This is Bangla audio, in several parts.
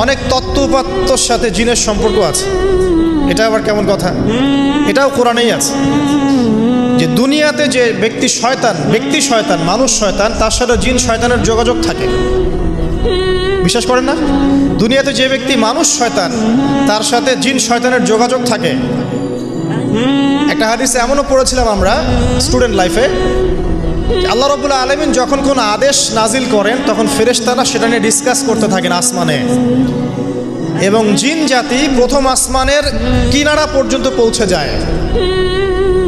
অনেক তত্ত্ব উপাত্তর সাথে জিনের সম্পর্ক আছে। এটা আবার কেমন কথা? এটাও কোরআনেই আছে যে দুনিয়াতে যে ব্যক্তি শয়তান মানুষ শয়তান, তার সাথে জিন শয়তানের যোগাযোগ থাকে। বিশ্বাস করেন না? দুনিয়াতে যে ব্যক্তি মানুষ শয়তান, তার সাথে জিন শয়তানের যোগাযোগ থাকে। একটা হাদিসে এমনও পড়েছিলাম আমরা স্টুডেন্ট লাইফে, আল্লাহ রাব্বুল আলামিন যখন কোনো আদেশ নাজিল করেন তখন ফেরেশতারা সেটা নিয়ে ডিসকাস করতে থাকেন আসমানে, এবং জিন জাতি প্রথম আসমানের কিনারা পর্যন্ত পৌঁছে যায়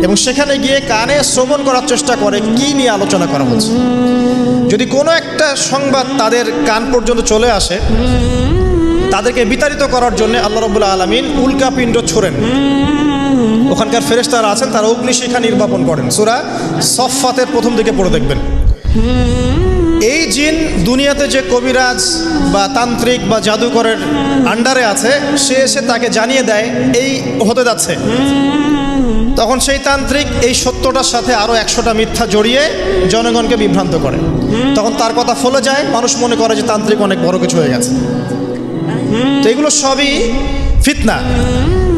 এবং সেখানে গিয়ে কানে শ্রবণ করার চেষ্টা করে কি নিয়ে আলোচনা করা হচ্ছে। যদি কোনো একটা সংবাদ তাদের কান পর্যন্ত চলে আসে, তাদেরকে বিতাড়িত করার জন্য আল্লাহ রাব্বুল আলামিন উল্কাপিণ্ড ছোড়েন। ওখানকার ফেরেশতারা আছেন, তারা অগ্নিশিখা নির্বাপন করেন। সূরা সফফাতের প্রথম দিকে পড়ে দেখবেন। এই জিন দুনিয়াতে যে কবিরাজ বা তান্ত্রিক বা জাদুকরের আন্ডারে আছে, সে এসে তাকে জানিয়ে দেয় এই হতে যাচ্ছে। তখন সেই তান্ত্রিক এই সত্যটার সাথে আরও 100টা মিথ্যা জড়িয়ে জনগণকে বিভ্রান্ত করে। তখন তার কথা ফলে যায়, মানুষ মনে করে যে তান্ত্রিক অনেক বড় কিছু হয়ে গেছে। তো এগুলো সবই ফিতনা।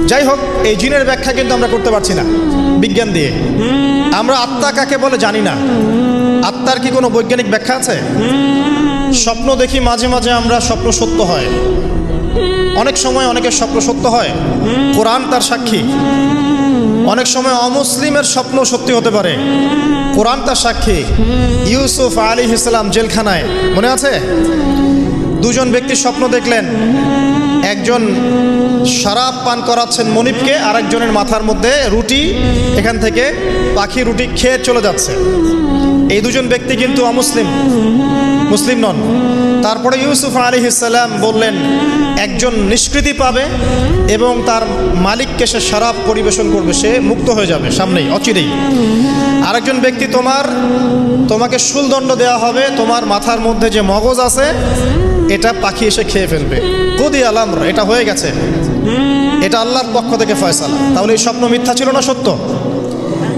যাই হোক, এই জিনের ব্যাখ্যা কিন্তু আমরা করতে পারছি না বিজ্ঞান দিয়ে। আমরা আত্মা কাকে বলে জানি না। আত্মার কি কোনো বৈজ্ঞানিক ব্যাখ্যা আছে? স্বপ্ন দেখি মাঝে মাঝে আমরা, স্বপ্ন সত্য হয়। অনেক সময় অনেকের স্বপ্ন সত্য হয়, কোরআন তার সাক্ষী। অনেক সময় অমুসলিমের স্বপ্ন সত্যি হতে পারে, কোরআন তার সাক্ষী। ইউসুফ আলাইহিস সালাম জেলখানায়, মনে আছে? দুজন ব্যক্তি স্বপ্ন দেখলেন, একজন শরাব পান করাচ্ছেন মনিবকে, আরেকজনের মাথার মধ্যে রুটি, এখান থেকে পাখি রুটি খেয়ে চলে যাচ্ছে। এই দুজন ব্যক্তি কিন্তু মুসলিম নন। তারপরে ইউসুফ আলাইহিস সালাম বললেন, একজন নিষ্কৃতি পাবে এবং তার মালিককে সে শরাব পরিবেশন করবে, সে মুক্ত হয়ে যাবে সামনেই, অচিরেই। আরেকজন ব্যক্তি তোমাকে শুলদণ্ড দেওয়া হবে, তোমার মাথার মধ্যে যে মগজ আছে এটা পাখি এসে খেয়ে ফেলবে। কুদি আল-আমর, এটা হয়ে গেছে, এটা আল্লাহর পক্ষ থেকে ফয়সালা। তাহলে এই স্বপ্ন মিথ্যা ছিল না সত্য?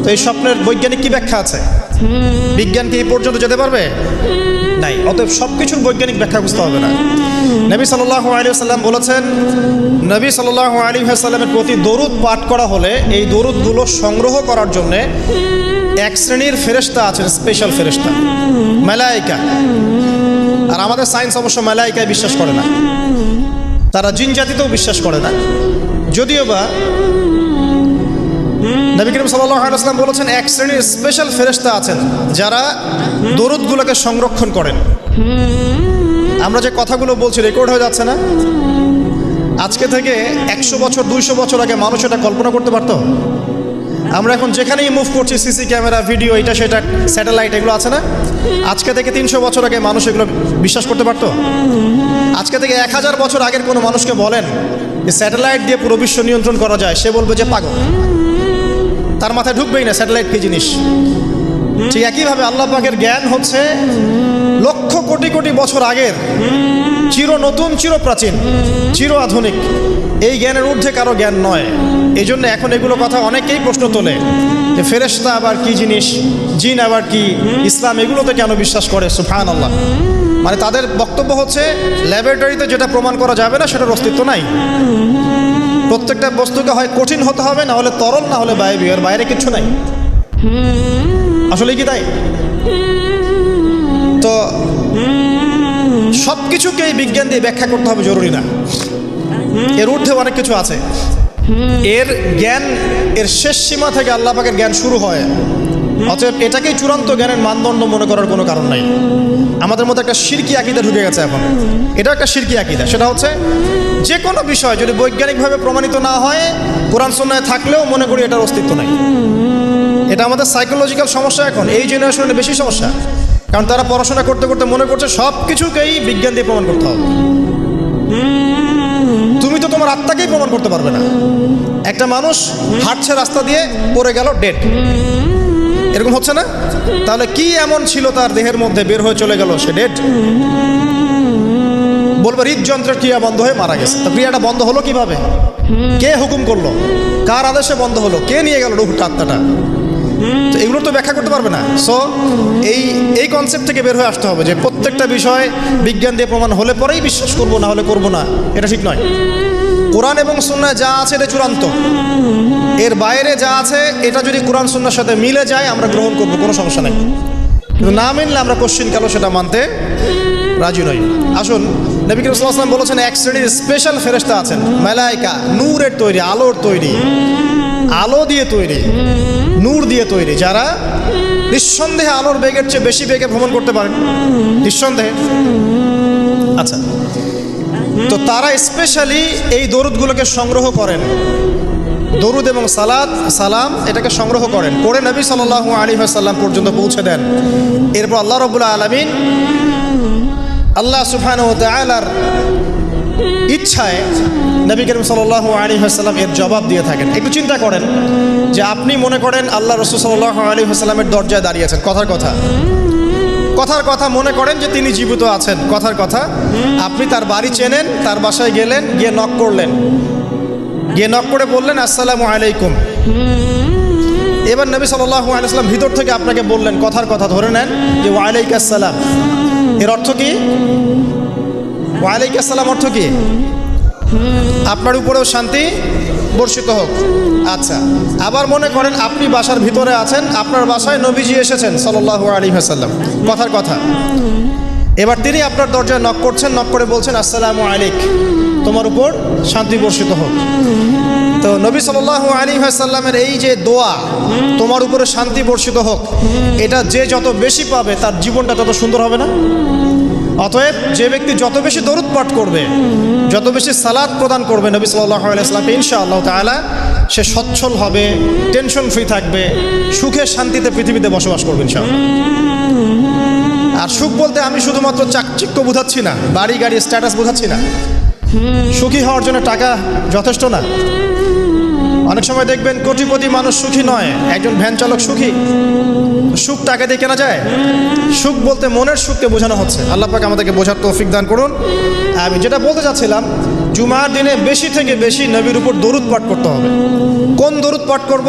তো এই স্বপ্নের বৈজ্ঞানিক কি ব্যাখ্যা আছে? বিজ্ঞান কি এই পর্যন্ত যেতে পারবে? নাই। অতএব সব কিছুর বৈজ্ঞানিক ব্যাখ্যা বুঝতে হবে না। নবী সাল্লাল্লাহু আলাইহি ওয়াসাল্লাম বলেছেন, নবী সাল্লাল্লাহু আলাইহি ওয়াসাল্লামের প্রতি দরুদ পাঠ করা হলে এই দরুদগুলো সংগ্রহ করার জন্য এক শ্রেণীর ফেরেশতা আছেন, স্পেশাল ফেরেশতা, মালায়েকা। আর আমাদের সায়েন্স অবশ্য মালায়েকায় বিশ্বাস করে না, তারা জিন জাতিতেও বিশ্বাস করে না। যদিও বা নবী করিম সাল্লাল্লাহু আলাইহি ওয়াসাল্লাম বলেছেন এক শ্রেণীর স্পেশাল ফেরেশতা আছেন যারা দরুদগুলোকে সংরক্ষণ করেন। আমরা যে কথাগুলো বলছি রেকর্ড হয়ে যাচ্ছে না? আজকে থেকে 100 বছর 200 বছর আগে মানুষ এটা কল্পনা করতে পারতো? আমরা এখন যেখানেই মুভ করছি, সিসি ক্যামেরা, ভিডিও, এটা সেটা, স্যাটেলাইট, এগুলো আছে না? আজকে থেকে 300 বছর আগে মানুষ এগুলো বিশ্বাস করতে পারতো? আজকে থেকে 1000 বছর আগের কোনো মানুষকে বলেন যে স্যাটেলাইট দিয়ে পুরো বিশ্ব নিয়ন্ত্রণ করা যায়, সে বলবে যে পাগল, তার মাথায় ঢুকবেই না স্যাটেলাইট কি জিনিস। ঠিক একইভাবে আল্লাহ পাকের জ্ঞান হচ্ছে লক্ষ কোটি কোটি বছর আগের, চির নতুন, চির প্রাচীন, চির আধুনিক। এই জ্ঞানের ঊর্ধ্বে কারো জ্ঞান নয়। এই জন্য এখন এগুলো কথা অনেকেই প্রশ্ন তোলে যে ফেরেশতা আবার কি জিনিস, জিন আবার কি, ইসলাম এগুলোতে কেন বিশ্বাস করে? সুবহানাল্লাহ। মানে তাদের বক্তব্য হচ্ছে ল্যাবরেটরিতে যেটা প্রমাণ করা যাবে না সেটার অস্তিত্ব নাই। প্রত্যেকটা বস্তুকে হয় কঠিন হতে হবে, না হলে তরল, না হলে বায়বীয়, এর বাইরে কিচ্ছু নাই। আসলে কি তাই? তো সব কিছুকেই বিজ্ঞান দিয়ে ব্যাখ্যা করতে হবে জরুরি না, এর ঊর্ধ্বে অনেক কিছু আছে। এর জ্ঞান, এর শেষ সীমা থেকে আল্লাহ পাকের জ্ঞান শুরু হয়। অতএব এটাকেই চূড়ান্ত জ্ঞানের মানদণ্ড মনে করার কোনো কারণ নাই। আমাদের মধ্যে একটা শিরকি আকীদা ঢুকে গেছে এখন। এটা একটা শিরকি আকীদা। সেটা হচ্ছে যে কোনো বিষয় যদি বৈজ্ঞানিকভাবে প্রমাণিত না হয়, কোরআন সুন্নাহয় থাকলেও মনে করি এটার অস্তিত্ব নাই। এটা আমাদের সাইকোলজিক্যাল সমস্যা। এখন এই জেনারেশনের বেশি সমস্যা, কারণ তারা পড়াশোনা করতে করতে মনে করছে সব কিছুকেই বিজ্ঞান দিয়ে প্রমাণ করতে হবে। তুমি তো তোমার আত্মাকেই প্রমাণ করতে পারবে না। একটা মানুষ হাঁটছে রাস্তা দিয়ে, পড়ে গেল, ডেড, এরকম হচ্ছে না? তাহলে কি এমন ছিল তার দেহের মধ্যে, বের হয়ে চলে গেল, সে ডেড? বলবে হৃদযন্ত্রের ক্রিয়া বন্ধ হয়ে মারা গেছে। তো ক্রিয়াটা বন্ধ হলো কিভাবে? কে হুকুম করলো? কার আদেশে বন্ধ হলো? কে নিয়ে গেল রূহটা, আত্মাটা? তো এগুলো তো ব্যাখ্যা করতে পারবে না। সো এই কনসেপ্ট থেকে বের হয়ে আসতে হবে যে প্রত্যেকটা বিষয় বিজ্ঞান দিয়ে প্রমাণ হলে পরেই বিশ্বাস করব, না হলে করব না, এটা ঠিক নয়। কোরআন এবং সুন্নাহ যা আছে এটা চূড়ান্ত, এর বাইরে যা আছে এটা যদি কোরআন সুন্নাহর সাথে মিলে যায় আমরা গ্রহণ করব, কোনো সমস্যা নেই। কিন্তু না মিললে আমরা কোশ্চিন কালো সেটা মানতে রাজি নই। আসুন, নবী করিম সাল্লাল্লাহু আলাইহি ওয়াসাল্লাম বলেছেন এক শ্রেণীর স্পেশাল ফেরেশতা আছেন, মালায়েকা, নূরের তৈরি, আলোর তৈরি, আলো দিয়ে তৈরি, নূর দিয়ে তৈরি, যারা নিঃসন্দেহে আলোর বেগের চেয়ে বেশি বেগে ভ্রমণ করতে পারেন, নিঃসন্দেহে। আচ্ছা, তো তারা স্পেশালি এই দরুদগুলোকে সংগ্রহ করেন, দরুদ এবং সালাম এটাকে সংগ্রহ করেন, করে নবী সাল্লাল্লাহু আলাইহি ওয়াসাল্লাম পর্যন্ত পৌঁছে দেন। এরপর আল্লাহ রাব্বুল আলামিন, আল্লাহ সুবহানাহু ওয়া তাআলার ইচ্ছায় নবী করিম সাল্লাল্লাহু আলাইহি ওয়াসাল্লাম এর জবাব দিয়ে থাকেন। একটু চিন্তা করেন যে আপনি মনে করেন আল্লাহ রাসূল সাল্লাল্লাহু আলাইহি ওয়াসাল্লামের দরজায় দাঁড়িয়ে আছেন, কথার কথা মনে করেন যে তিনি জীবিত আছেন, কথার কথা। আপনি তার বাড়ি চেনেন, তার বাসায় গেলেন, গিয়ে নক করলেন, গিয়ে নক করে বললেন আসসালামু আলাইকুম। এবার নবী সাল্লাল্লাহু আলাইহি ওয়াসাল্লাম ভিতর থেকে আপনাকে বললেন, কথার কথা ধরে নেন যে ওয়ালাইকুম আসসালাম। এর অর্থ কি? ওয়ালাইকুম আসসালাম অর্থ কি? আপনার উপরেও শান্তি বর্ষিত হোক। আচ্ছা, আবার মনে করেন আপনি বাসার ভিতরে আছেন, আপনার বাসায় নবীজি এসেছেন সাল্লাল্লাহু আলাইহি ওয়াসাল্লাম, কথার কথা। এবার তিনি আপনার দরজায় নক করছেন, নক করে বলছেন আসসালামু আলাইক, তোমার উপর শান্তি বর্ষিত হোক। তো নবী সাল্লাল্লাহু আলাইহি ওয়াসাল্লামের এই যে দোয়া, তোমার উপরে শান্তি বর্ষিত হোক, এটা যে যত বেশি পাবে তার জীবনটা তত সুন্দর হবে না? অতএব যে ব্যক্তি যত বেশি দরুদ পাঠ করবে, যত বেশি সালাত প্রদান করবে নবী সাল্লাল্লাহু আলাইহি ওয়াসাল্লামকে, ইনশাআল্লাহ তাআলা সে সচ্ছল হবে, টেনশন ফ্রি থাকবে, সুখে শান্তিতে পৃথিবীতে বসবাস করবে ইনশাআল্লাহ। আর সুখ বলতে আমি শুধুমাত্র চাকচিক্য বোঝাচ্ছি না, বাড়ি গাড়ি স্ট্যাটাস বোঝাচ্ছি না। সুখী হওয়ার জন্য টাকা যথেষ্ট না। অনেক সময় দেখবেন কোটিপতি মানুষ সুখী নয়, একজন ভ্যান চালক সুখী। সুখ টাকা দিয়ে কেনা যায়? সুখ বলতে মনের সুখকে বোঝানো হচ্ছে। আল্লাহ পাক আমাদেরকে বোঝার তৌফিক দান করুন। আমি যেটা বলতে চাচ্ছিলাম, জুমার দিনে বেশি থেকে বেশি নবীর উপর দরুদ পাঠ করতে হবে। কোন দরুদ পাঠ করব?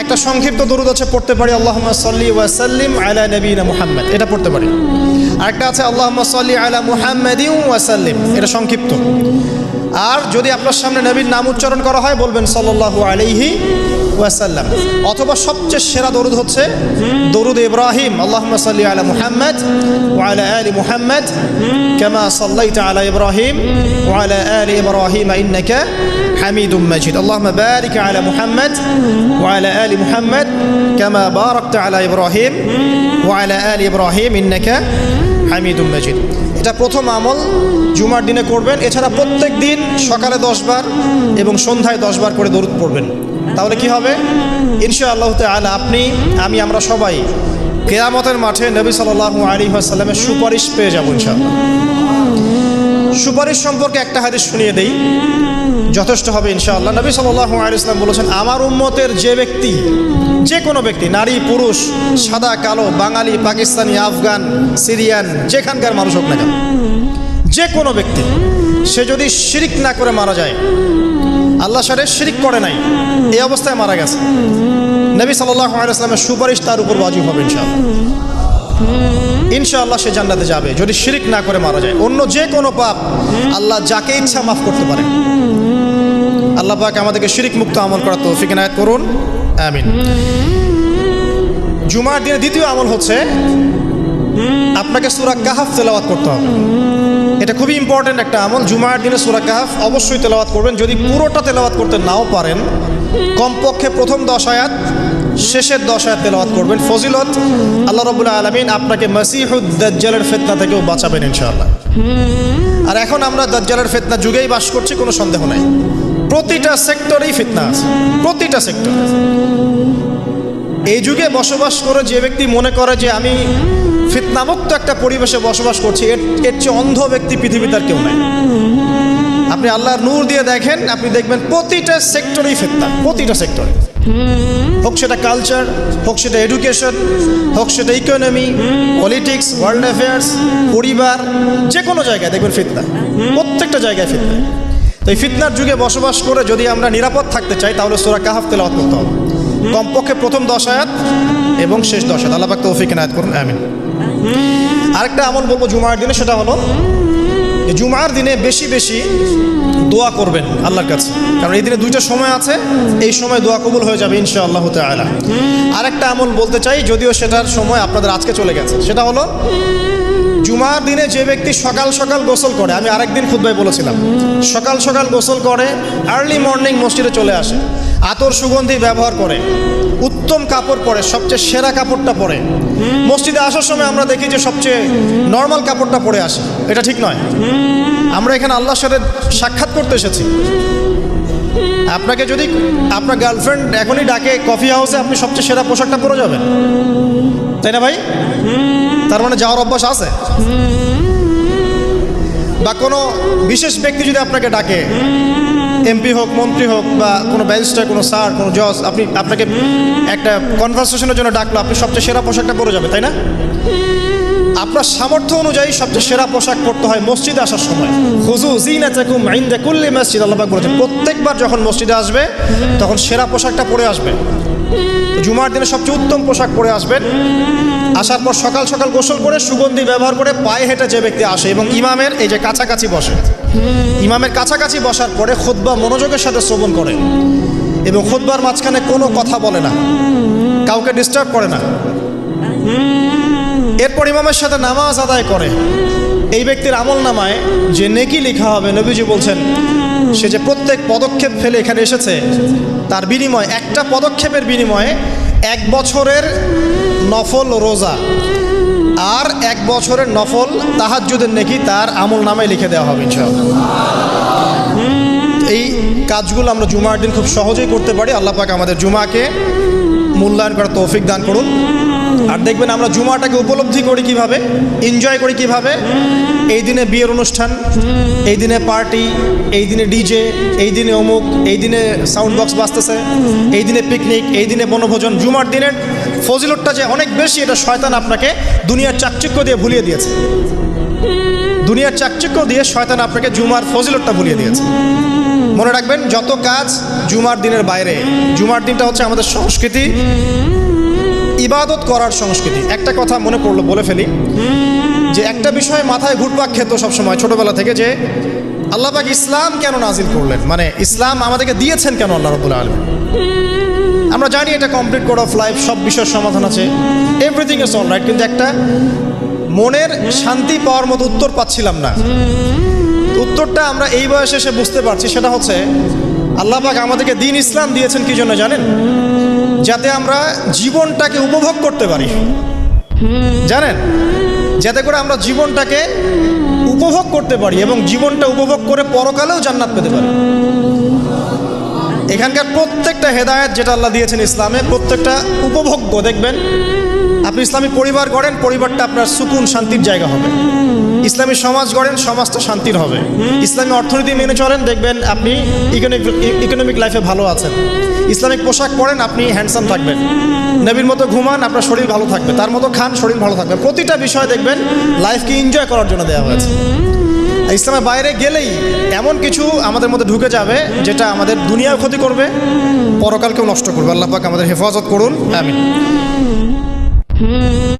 একটা সংক্ষিপ্ত দরুদ আছে, পড়তে পারি আল্লাহুম্মা সাল্লি ওয়া সাল্লিম আলা নবিয়িনা মুহাম্মদ, এটা পড়তে পারি। আরেকটা আছে আল্লাহুম্মা সাল্লি আলা মুহাম্মাদিন ওয়া সাল্লিম, এটা সংক্ষিপ্ত। আর যদি আপনার সামনে নবীর নাম উচ্চারণ করা হয় বলবেন সাল্লাল্লাহু আলাইহি ওয়াসাল্লাম। অথবা সবচেয়ে সেরা দরুদ হচ্ছে দরুদ ইব্রাহিম, আল্লাহুম্মা সাল্লি আলা মুহাম্মদ ওয়া আলা আলি মুহাম্মদ কামা সাল্লাইতা আলা ইব্রাহিম ওয়া আলা আলি ইব্রাহিম ইন্নাকা হামিদুম মাজিদ। আল্লাহুম্মা বারিক আলা মুহাম্মদ ওয়া আলা আলি মুহাম্মদ কামা বারাকতা আলা ইব্রাহিম ওয়া আলা আলি ইব্রাহিম ইন্নাকা হামিদুম মাজিদ। এটা প্রথম আমল, জুমার দিনে করবেন। এছাড়া প্রত্যেক দিন সকালে 10 বার এবং সন্ধ্যায় 10 বার করে দরুদ পড়বেন। তাহলে কি হবে? ইনশাআল্লাহ তাআলা আপনি, আমি, আমরা সবাই কিয়ামতের মাঠে নবী সাল্লাল্লাহু আলাইহি ওয়াসাল্লামের সুপারিশ পেয়ে যাব ইনশাআল্লাহ। সুপারিশ সম্পর্কে একটা হাদিস শুনিয়ে দেই, যথেষ্ট হবে ইনশাআল্লাহ। নবী সাল্লাল্লাহু আলাইহি ওয়াসাল্লাম বলেছেন, আমার উম্মতের যে ব্যক্তি, যে কোনো ব্যক্তি, নারী পুরুষ, সাদা কালো, বাঙালি, পাকিস্তানি, আফগান, সিরিয়ান, যেখানকার মানুষ হোক না কেন, যে কোনো ব্যক্তি, সে যদি শিরিক না করে মারা যায়, আল্লাহর সাথে শিরিক করে নাই, এই অবস্থায় মারা গেছে, নবী সাল্লাল্লাহু আলাইহি ওয়াসাল্লামের সুপারিশ তার উপর ওয়াজিব হবে ইনশাআল্লাহ। ইনশাআল্লাহ সে জান্নাতে যাবে যদি শিরিক না করে মারা যায়। অন্য যে কোনো পাপ আল্লাহ যাকে ইচ্ছা মাফ করতে পারে। আল্লাহ পাক আমাদেরকে শিরিক মুক্ত আমল করার তৌফিক ইনায়াত করুন, আমিন। জুমার দিনে দ্বিতীয় আমল হচ্ছে আপনাকে সূরা কাহফ তেলাওয়াত করতে হবে। এটা খুবই ইম্পর্টেন্ট একটা আমল। জুমার দিনে সূরা কাহফ অবশ্যই তেলাওয়াত করবেন। যদি পুরোটা তেলাওয়াত করতে নাও পারেন, কমপক্ষে প্রথম 10 আয়াত, শেষের 10 আয়াত তেলাওয়াত করবেন। ফজিলত, আল্লাহ রাব্বুল আলামিন আপনাকে মসিহুদ দাজ্জালের ফিতনা থেকেও বাঁচাবেন ইনশাআল্লাহ। আর এখন আমরা দাজ্জালের ফিতনা যুগেই বাস করছি, কোনো সন্দেহ নাই। প্রতিটা সেক্টরেই ফিতনা আছে, প্রতিটা সেক্টর। এই যুগে বসবাস করে যে ব্যক্তি মনে করে যে আমি ফিতনামুক্ত একটা পরিবেশে বসবাস করছি, এর চেয়ে অন্ধ ব্যক্তি পৃথিবীতে আর কেউ নাই। আপনি আল্লাহর নূর দিয়ে দেখেন, আপনি দেখবেন প্রতিটা সেক্টরেই ফিতনা, প্রতিটা সেক্টরে। হোক সেটা কালচার, হোক সেটা এডুকেশন, হোক সেটা ইকোনমি, পলিটিক্স, ওয়ার্ল্ড অ্যাফেয়ার্স, পরিবার, যে কোনো জায়গায় দেখবেন ফিতনা, প্রত্যেকটা জায়গায় ফিতনা। তো এই ফিতনার যুগে বসবাস করে যদি আমরা নিরাপদ থাকতে চাই, তাহলে সূরা কাহফ তেলাওয়াত করতে হবে। কমপক্ষে প্রথম 10 আয়াত এবং শেষ 10 আয়াত। আল্লাহ পাক তৌফিক এনায়েত করুন, আমিন। আরেকটা আমল বলবো জুমার দিনে, সেটা হলো যে জুমার দিনে বেশি বেশি দোয়া করবেন আল্লাহর কাছে, কারণ এই দিনে 2টা সময় আছে, এই সময় দোয়া কবুল হয়ে যাবে ইনশাআল্লাহ তাআলা। আরেকটা আমল বলতে চাই, যদিও সেটার সময় আপনাদের আজকে চলে গেছে, সেটা হলো জুমার দিনে যে ব্যক্তি সকাল সকাল গোসল করে, আমি আরেকদিন খুতবায় বলেছিলাম, সকাল সকাল গোসল করে, আর্লি মর্নিং মসজিদে চলে আসে, আতর সুগন্ধি ব্যবহার করে, উত্তম কাপড় পরে, সবচেয়ে সেরা কাপড়টা পরে, মসজিদে আসার সময় আমরা দেখি যে সবচেয়ে নর্মাল কাপড়টা পরে আসে, এটা ঠিক নয়। আমরা এখানে আল্লাহর সাথে সাক্ষাৎ করতে এসেছি। আপনাকে যদি আপনার গার্লফ্রেন্ড এখনই ডাকে কফি হাউসে, আপনি সবচেয়ে সেরা পোশাকটা পরে যাবেন, তাই না ভাই? তার মানে যাওয়ার অভ্যাস আছে। বা কোনো বিশেষ ব্যক্তি যদি আপনাকে ডাকে, এমপি হোক, মন্ত্রী হোক, বা কোনো ব্যারিস্টার, কোনো স্যার, কোনো জজ, আপনাকে একটা কনভারসেশনের জন্য ডাকলো, আপনি সবচেয়ে সেরা পোশাকটা পরে যাবে, তাই না? আপনার সামর্থ্য অনুযায়ী সবচেয়ে সেরা পোশাক পরতে হয় মসজিদে আসার সময়। খুযু যিনাতাকুম ইনদা কুল্লি মসজিদ, আল্লাহ পাক বলেছেন প্রত্যেকবার যখন মসজিদে আসবে তখন সেরা পোশাকটা পরে আসবে। জুমার দিনে সবচেয়ে উত্তম পোশাক পরে আসবেন। আসার পর সকাল সকাল গোসল করে সুগন্ধি ব্যবহার করে পায়ে হেঁটে যে ব্যক্তি আসে এবং ইমামের এই যে কাছাকাছি বসে, ইমামের কাছাকাছি বসার পরে খুতবা মনোযোগের সাথে শ্রবণ করে এবং খুতবার মাঝখানে কোনো কথা বলে না, কাউকে ডিস্টার্ব করে না, এরপর ইমামের সাথে নামাজ আদায় করে, এই ব্যক্তির আমল নামায় যে নেকি লেখা হবে, নবীজি বলছেন সে যে প্রত্যেক পদক্ষেপ ফেলে এখানে এসেছে তার বিনিময়ে, একটা পদক্ষেপের বিনিময়ে 1 বছরের নফল রোজা আর 1 বছরের নফল তাহাজ্জুদের নেকি তার আমল নামায় লিখে দেওয়া হবে ইনশাআল্লাহ। এই কাজগুলো আমরা জুমার দিন খুব সহজেই করতে পারি। আল্লাহ পাক আমাদের জুমাকে মূল্যায়ন করার তৌফিক দান করুন। আর দেখবেন আমরা জুমাটাকে উপলব্ধি করি কিভাবে, এনজয় করি কিভাবে। এই দিনে বিয়ের অনুষ্ঠান, এই দিনে পার্টি, এই দিনে ডিজে, এই দিনে অমুক, এই দিনে সাউন্ড বক্স বাজতেছে, এই দিনে পিকনিক, এই দিনে বনভোজন। জুমার দিনের ফজিলতটা যে অনেক বেশি, এটা শয়তান আপনাকে দুনিয়ার চাকচিক্য দিয়ে ভুলিয়ে দিয়েছে। দুনিয়ার চাকচিক্য দিয়ে শয়তান আপনাকে জুমার ফজিলতটা ভুলিয়ে দিয়েছে। মনে রাখবেন যত কাজ জুমার দিনের বাইরে, জুমার দিনটা হচ্ছে আমাদের সংস্কৃতি, ইবাদত করার সংস্কৃতি। একটা কথা মনে পড়লো, বলে ফেলি, যে একটা বিষয় মাথায় ঘুরপাক খেত সবসময় ছোটবেলা থেকে, যে আল্লাহ পাক ইসলাম কেন নাজিল করলেন, মানে ইসলাম আমাদেরকে দিয়েছেন কেন আল্লাহ রাব্বুল আলামিন। আমরা জানি এটা কমপ্লিট কোড অফ লাইফ, সব বিষয়ের সমাধান আছে, এভরিথিং ইজ অল রাইট, কিন্তু একটা মনের শান্তি পাওয়ার মতো উত্তর পাচ্ছিলাম না। উত্তরটা আমরা এই বয়সে এসে বুঝতে পারছি, সেটা হচ্ছে আল্লাহ পাক আমাদেরকে দ্বীন ইসলাম দিয়েছেন কি জন্য জানেন? যাতে আমরা জীবনটাকে উপভোগ করতে পারি, জানেন, যাতে করে আমরা জীবনটাকে উপভোগ করতে পারি এবং জীবনটা উপভোগ করে পরকালেও জান্নাত পেতে পারি। এখানকার প্রত্যেকটা হেদায়েত যেটা আল্লাহ দিয়েছেন ইসলামে, প্রত্যেকটা উপভোগ্য। দেখবেন আপনি ইসলামী পরিবার গড়েন, পরিবারটা আপনার সুকুন শান্তির জায়গা হবে। ইসলামী সমাজ গড়েন, সমাজটা শান্তির হবে। ইসলামী অর্থনীতি মেনে চলেন, দেখবেন আপনি ইকোনমিক লাইফে ভালো আছেন। ইসলামিক পোশাক পরেন, আপনি হ্যান্ডসাম থাকবেন। নবীর মতো ঘুমান, আপনার শরীর ভালো থাকবে। তার মতো খান, শরীর ভালো থাকবে। প্রতিটা বিষয় দেখবেন লাইফকে এনজয় করার জন্য দেওয়া হয়েছে। ইসলামের বাইরে গেলেই এমন কিছু আমাদের মধ্যে ঢুকে যাবে যেটা আমাদের দুনিয়াও ক্ষতি করবে, পরকালকেও নষ্ট করবে। আল্লাহ পাক আমাদের হেফাজত করুন, আমিন।